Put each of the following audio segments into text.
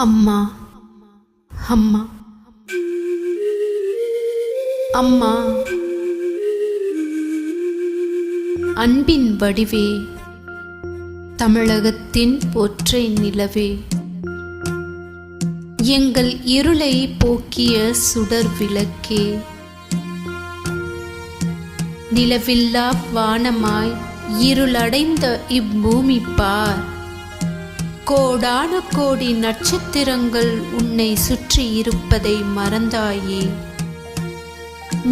அம்மா அம்மா அம்மா, அன்பின் வடிவே, தமிழகத்தின் ஒற்றை நிலவே, எங்கள் இருளை போக்கிய சுடர் விளக்கே, நிலவில்லா வானமாய் இருளடைந்த இப்பூமி பார், கோடான கோடி நட்சத்திரங்கள் உன்னை சுற்றி இருப்பதை மறந்தாயே.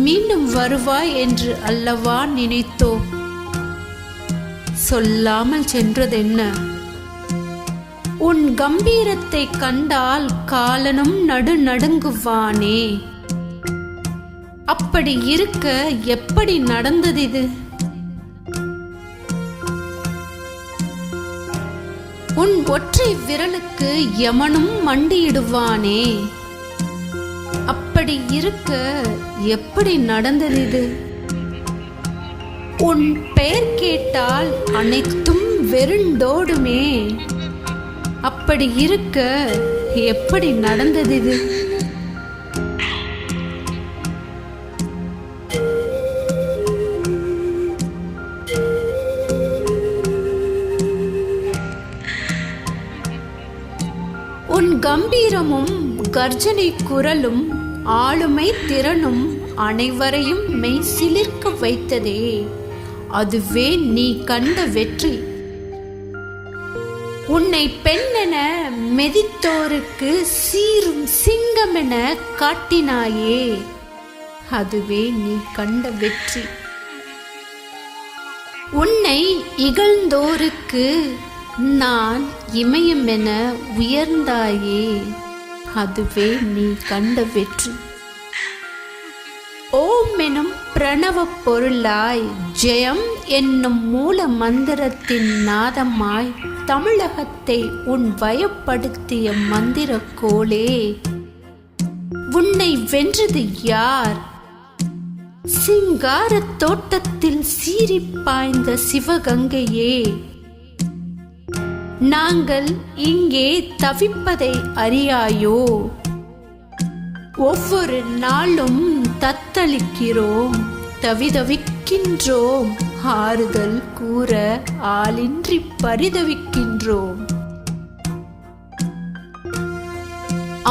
மீண்டும் வருவாய் என்று அல்லவா நினைத்தோம், சொல்லாமல் சென்றதென்ன? உன் கம்பீரத்தை கண்டால் காலனும் நடுநடுங்குவானே. அப்படி இருக்க எப்படி நடந்தது இது? உன் ஒற்றை விரலுக்கு யமனும் மண்டியிடுவானே. அப்படி இருக்க எப்படி நடந்தது இது? உன் பெயர் கேட்டால் அனைத்தும் வெறுண்டோடுமே. அப்படி இருக்க எப்படி நடந்தது இது? உன் கம்பீரமும் கர்ஜனை குரலும் ஆளுமை திறனும் அனைவரையும் மெய் சிலிர்க்க வைத்ததே. அதுவே நீ கண்ட வெற்றி. உன்னை பெண்ணென மெதித்தோருக்கு சீரும் சிங்கமென காட்டினாயே. அதுவே நீ கண்ட வெற்றி. உன்னை இகழ்ந்தோருக்கு நான் இமயமென உயர்ந்தாயே. அதுவே நீ கண்ட வெற்றி. ஓம் எனும் பிரணவ பொருளாய், ஜெயம் என்னும் மூல மந்திரத்தின் நாதமாய் தமிழகத்தை உன் வயப்படுத்திய மந்திர கோலே. உன்னை வென்றது யார்? சிங்கார தோட்டத்தில் சீறி பாய்ந்த சிவகங்கையே. நாங்கள் இங்கே தவிப்பதை அறியாயோ? ஒவ்வொரு நாளும் தத்தளிக்கிறோம், தவிதவிக்கின்றோம், ஆறுதல் கூற ஆளின்றி பரிதவிக்கின்றோம்.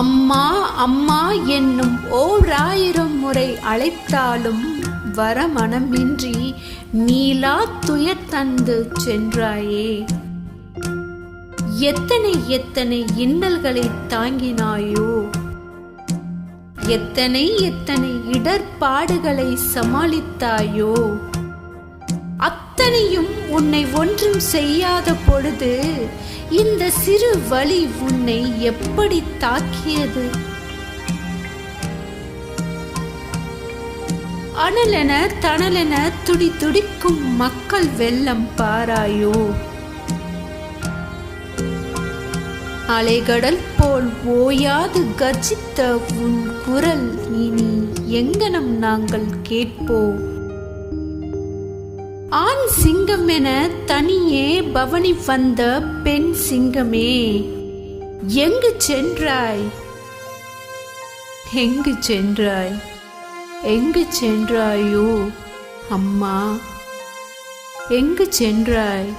அம்மா அம்மா என்னும் ஓர் 1000 முறை அழைத்தாலும் வர மனமின்றி மீளா துயர் தந்து சென்றாயே. எத்தனை எத்தனை இன்னல்களை தாங்கினாயோ. எத்தனை எத்தனை இடர்பாடுகளை சமாளித்தாயோ. அத்தனையும் உன்னை ஒன்றும் செய்யாத பொழுது இந்த சிறு வலி உன்னை எப்படி தாக்கியது? அனலென தணலென துடி துடிக்கும் மக்கள் வெள்ளம் பாராயோ. அலைகடல் போல் ஓயாது கர்ஜித்த உன் குரல் இனி எங்கனம் நாங்கள் கேட்போம்? ஆண் சிங்கம் என தனியே பவனி வந்த பெண் சிங்கமே, எங்கு சென்றாய்? எங்கு சென்றாய்? எங்கு சென்றாயோ அம்மா? எங்கு சென்றாய்?